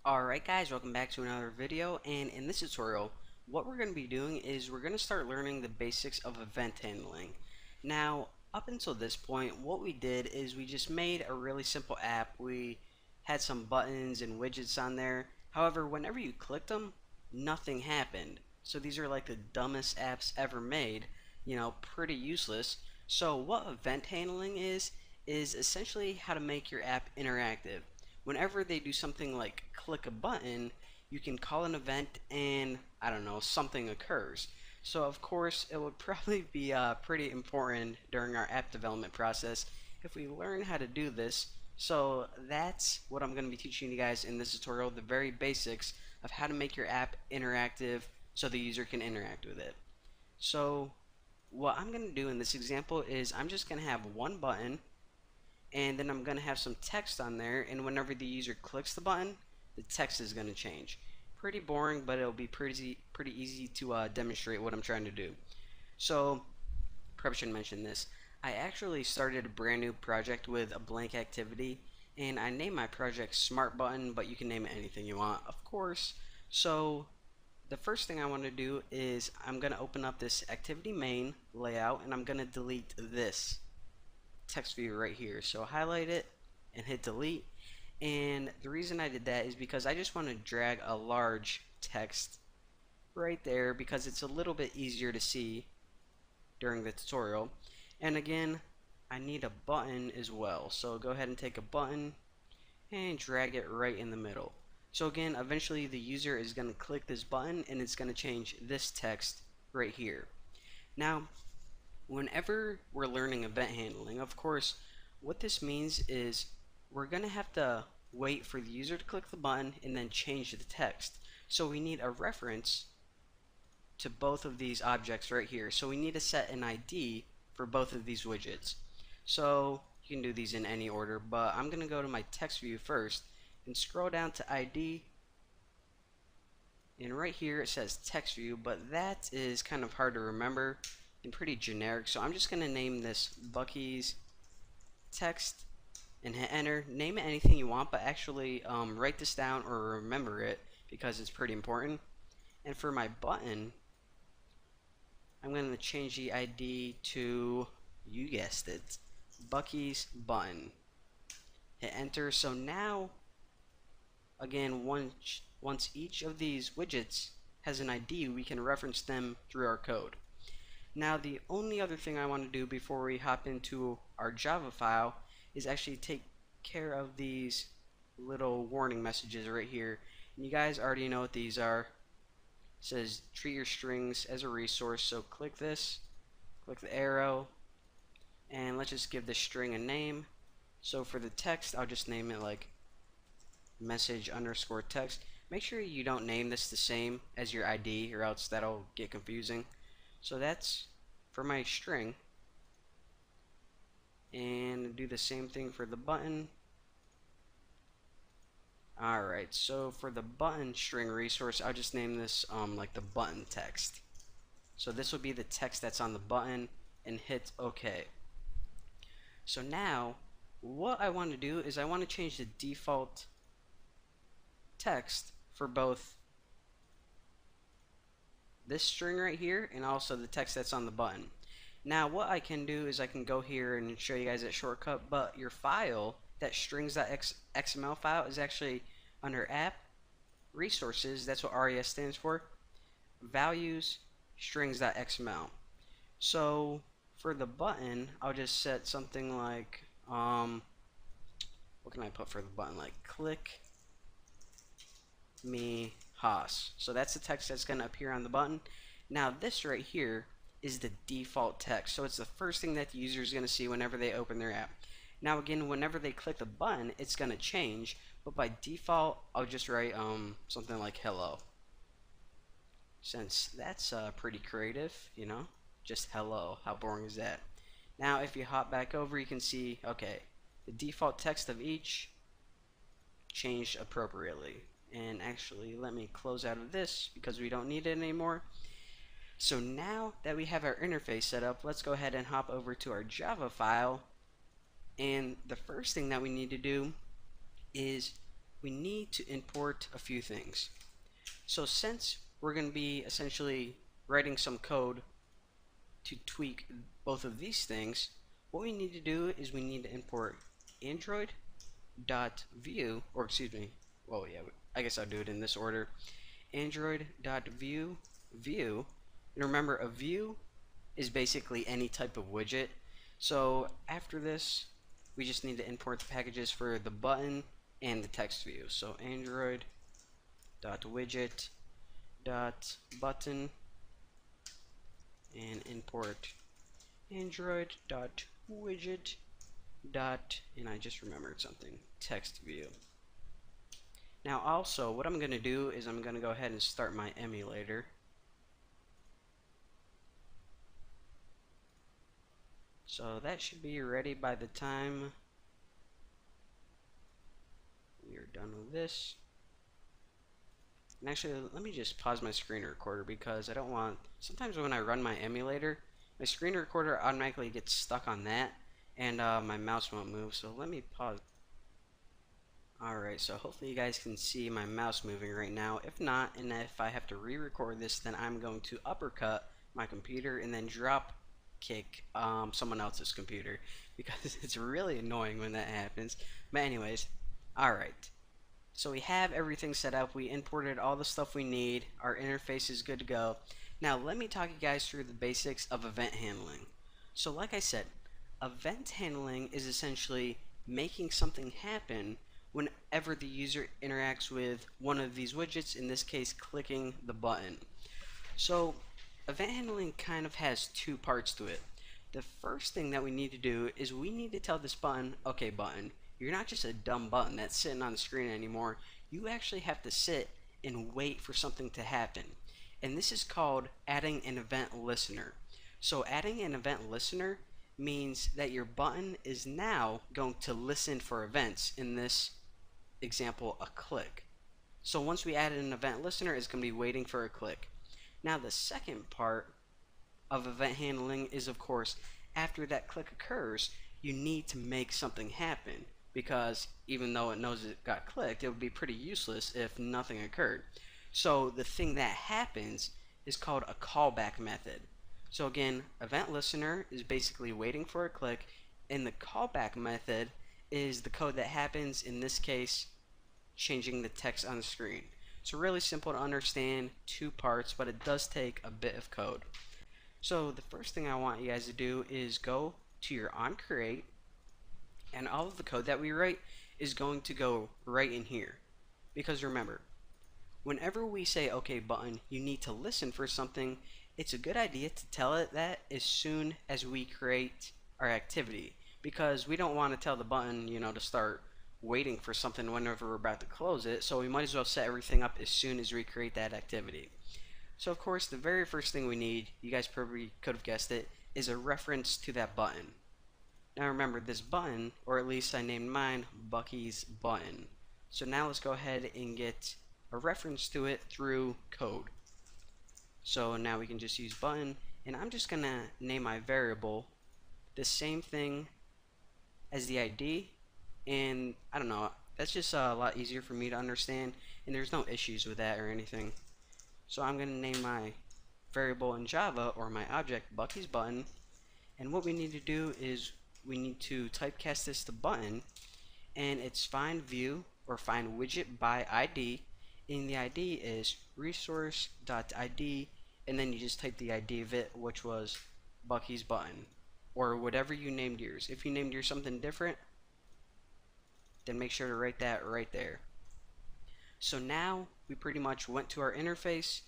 Alright guys, welcome back to another video, and in this tutorial what we're going to be doing is we're going to start learning the basics of event handling. Now up until this point what we did is we just made a really simple app. We had some buttons and widgets on there. However, whenever you clicked them, nothing happened. So these are like the dumbest apps ever made, pretty useless. So what event handling is essentially how to make your app interactive. Whenever they do something like click a button, you can call an event and I don't know, something occurs. So of course it would probably be pretty important during our app development process if we learn how to do this. So that's what I'm going to be teaching you guys in this tutorial, the very basics of how to make your app interactive so the user can interact with it. So what I'm going to do in this example is I'm just going to have one button, and then I'm going to have some text on there, and whenever the user clicks the button, the text is going to change. Pretty boring, but it'll be pretty easy to demonstrate what I'm trying to do. So probably shouldn't mention this. I actually started a brand new project with a blank activity, and I named my project Smart Button, but you can name it anything you want, of course. So the first thing I want to do is I'm going to open up this activity main layout, and I'm going to delete this text view right here. So highlight it and hit delete. And the reason I did that is because I just want to drag a large text right there because it's a little bit easier to see during the tutorial. And again, I need a button as well. So go ahead and take a button and drag it right in the middle. So again, eventually the user is going to click this button and it's going to change this text right here. Now, whenever we're learning event handling, of course, what this means is we're going to have to wait for the user to click the button and then change the text. So we need a reference to both of these objects right here. So we need to set an ID for both of these widgets. So you can do these in any order, but I'm going to go to my text view first and scroll down to ID. And right here it says text view, but that is kind of hard to remember and pretty generic, so I'm just going to name this Bucky's text and hit enter. Name it anything you want, but actually write this down or remember it because it's pretty important. And for my button, I'm going to change the ID to, you guessed it, Bucky's button. Hit enter. So now, again, once each of these widgets has an ID, we can reference them through our code. Now the only other thing I want to do before we hop into our Java file is actually take care of these little warning messages right here. And you guys already know what these are. It says treat your strings as a resource, so click this, click the arrow, and let's just give this string a name. So for the text, I'll just name it like message underscore text. Make sure you don't name this the same as your ID or else that'll get confusing. So that's for my string, and do the same thing for the button. Alright, so for the button string resource, I'll just name this like the button text. So this will be the text that's on the button, and hit OK. So now what I want to do is I want to change the default text for both this string right here and also the text that's on the button. Now what I can do is I can go here and show you guys that shortcut, but your file, that strings.xml file, is actually under app resources. That's what RES stands for, values strings.xml. So for the button, I'll just set something like what can I put for the button, like click me Haas. So that's the text that's going to appear on the button. Now this right here is the default text, so it's the first thing that the user is going to see whenever they open their app. Now again, whenever they click the button, it's going to change, but by default I'll just write something like hello, since that's pretty creative, just hello. How boring is that? Now if you hop back over, you can see, okay, the default text of each changed appropriately. And actually, let me close out of this because we don't need it anymore. So now that we have our interface set up, let's go ahead and hop over to our Java file. And the first thing that we need to do is we need to import a few things. So since we're going to be essentially writing some code to tweak both of these things, what we need to do is we need to import Android.view, or excuse me, well, yeah, I guess I'll do it in this order. Android.view view, and remember, a view is basically any type of widget. So after this, we just need to import the packages for the button and the text view. So Android.widget.button and import Android.widget. And I just remembered something, text view. Now also, what I'm going to do is I'm going to go ahead and start my emulator. So that should be ready by the time we are done with this. And actually, let me just pause my screen recorder because I don't want, sometimes when I run my emulator, my screen recorder automatically gets stuck on that and my mouse won't move. So let me pause. Alright, so hopefully you guys can see my mouse moving right now. If not, and if I have to re-record this, then I'm going to uppercut my computer and then drop kick someone else's computer because it's really annoying when that happens. But anyways, alright. So we have everything set up. We imported all the stuff we need. Our interface is good to go. Now let me talk you guys through the basics of event handling. So like I said, event handling is essentially making something happen whenever the user interacts with one of these widgets, in this case clicking the button. So event handling kind of has two parts to it. The first thing that we need to do is we need to tell this button, okay button, you're not just a dumb button that's sitting on the screen anymore. You actually have to sit and wait for something to happen. And this is called adding an event listener. So adding an event listener means that your button is now going to listen for events, in this example a click. So once we added an event listener, it's going to be waiting for a click. Now the second part of event handling is, of course, after that click occurs, you need to make something happen, because even though it knows it got clicked, it would be pretty useless if nothing occurred. So the thing that happens is called a callback method. So again, event listener is basically waiting for a click, and the callback method is the code that happens, in this case changing the text on the screen. So really simple to understand, two parts, but it does take a bit of code. So the first thing I want you guys to do is go to your onCreate, and all of the code that we write is going to go right in here. Because remember, whenever we say okay button, you need to listen for something, it's a good idea to tell it that as soon as we create our activity, because we don't want to tell the button, to start waiting for something whenever we're about to close it. So we might as well set everything up as soon as we create that activity. So of course, the very first thing we need, you guys probably could have guessed it, is a reference to that button. Now remember, this button, or at least I named mine Bucky's button. So now let's go ahead and get a reference to it through code. So now we can just use button, and I'm just gonna name my variable the same thing as the ID, and I don't know, that's just a lot easier for me to understand, and there's no issues with that or anything. So I'm gonna name my variable in Java, or my object, Bucky's button, and what we need to do is we need to typecast this to button, and it's find view or find widget by ID, and the ID is resource.id, and then you just type the ID of it, which was Bucky's button, or whatever you named yours. If you named yours something different, then make sure to write that right there. So now we pretty much went to our interface,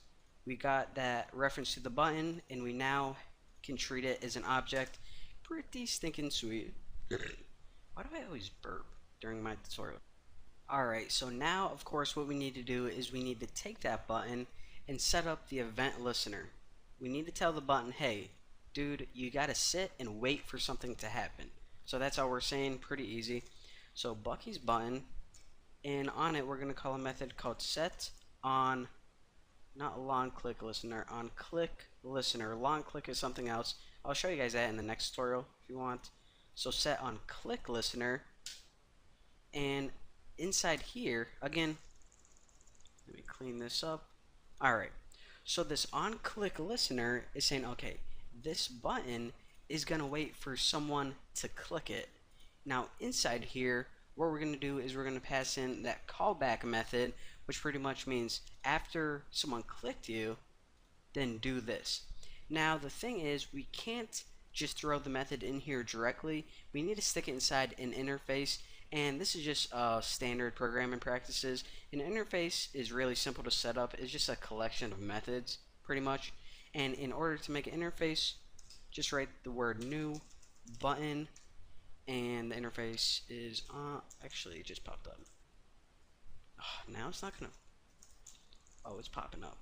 we got that reference to the button, and we now can treat it as an object. Pretty stinking sweet. Why do I always burp during my tutorial? Alright, so now of course what we need to do is we need to take that button and set up the event listener. We need to tell the button, hey dude, you gotta sit and wait for something to happen. So that's all we're saying, pretty easy. So Bucky's button, and on it we're going to call a method called set on, not long click listener, on click listener. Long click is something else. I'll show you guys that in the next tutorial if you want. So set on click listener, and inside here, again, let me clean this up. Alright, so this on-click listener is saying, okay, this button is going to wait for someone to click it. Now inside here, what we're going to do is we're going to pass in that callback method, which pretty much means after someone clicked you, then do this. Now the thing is, we can't just throw the method in here directly. We need to stick it inside an interface, and this is just standard programming practices. An interface is really simple to set up. It's just a collection of methods, pretty much. And in order to make an interface, just write the word new button, and the interface is actually it just popped up. Oh, now it's not gonna. Oh, it's popping up.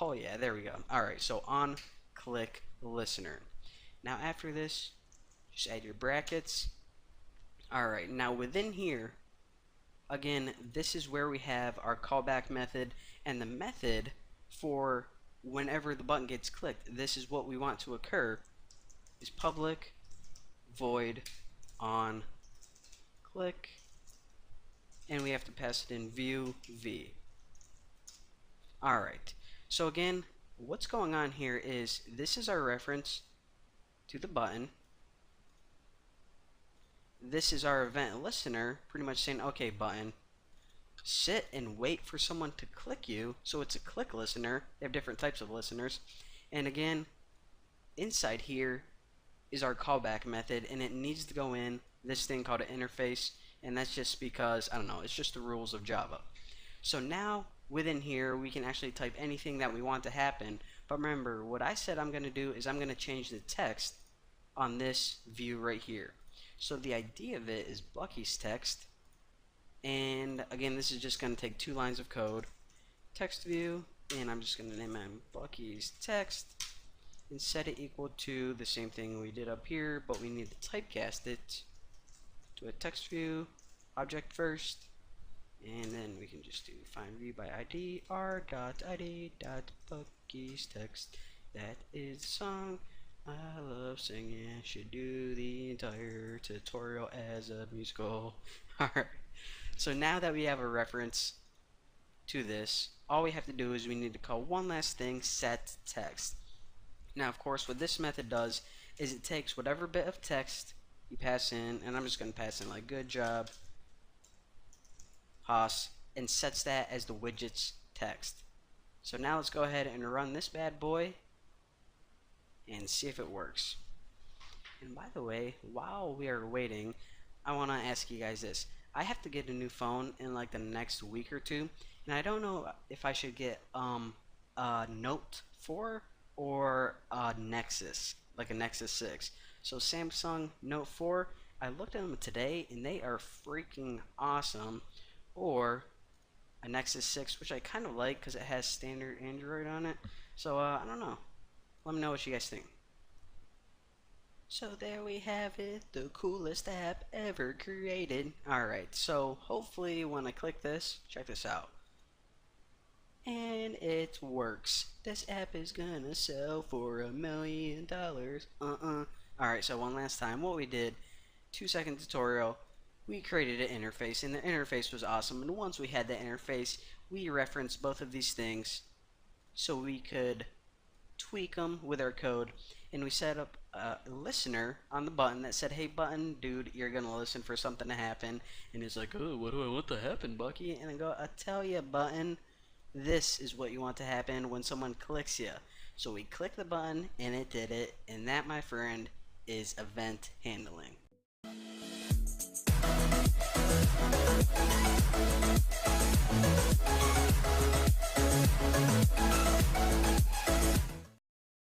Oh yeah, there we go. Alright, so on click listener. Now after this, just add your brackets. Alright, now within here, again, this is where we have our callback method, and the method for whenever the button gets clicked, this is what we want to occur, is public void on click, and we have to pass it in view v. Alright, so again, what's going on here is this is our reference to the button. This is our event listener, pretty much saying, okay, button, sit and wait for someone to click you. So it's a click listener. They have different types of listeners. And again, inside here is our callback method, and it needs to go in this thing called an interface, and that's just because, I don't know, it's just the rules of Java. So now within here we can actually type anything that we want to happen, but remember what I said I'm going to do is I'm going to change the text on this view right here. So the idea of it is Bucky's text, and again this is just going to take 2 lines of code, text view, and I'm just going to name it Bucky's text and set it equal to the same thing we did up here, but we need to typecast it to a text view object first, and then we can just do find view by id r.id.Bucky's text. That is the song I love singing. Should do the entire tutorial as a musical. Alright, so now that we have a reference to this, all we have to do is we need to call one last thing, set text. Now of course what this method does is it takes whatever bit of text you pass in, and I'm just going to pass in like good job Haas, and sets that as the widget's text. So now let's go ahead and run this bad boy and see if it works. And by the way, while we are waiting, I want to ask you guys this. I have to get a new phone in like the next week or two, and I don't know if I should get a Note 4 or a Nexus, like a Nexus 6. So Samsung Note 4, I looked at them today and they are freaking awesome, or a Nexus 6, which I kind of like because it has standard Android on it. So I don't know. Let me know what you guys think. So there we have it, the coolest app ever created. Alright, so hopefully when I click this, check this out. And it works. This app is gonna sell for $1 million. Alright, so one last time, what we did, 2-second tutorial, we created an interface, and the interface was awesome, and once we had the interface, we referenced both of these things so we could tweak them with our code, and we set up a listener on the button that said, hey button, dude, you're gonna listen for something to happen, and it's like, oh, what do I want to happen, Bucky? And I go, I tell you, button, this is what you want to happen when someone clicks you. So we click the button, and it did it, and that, my friend, is event handling.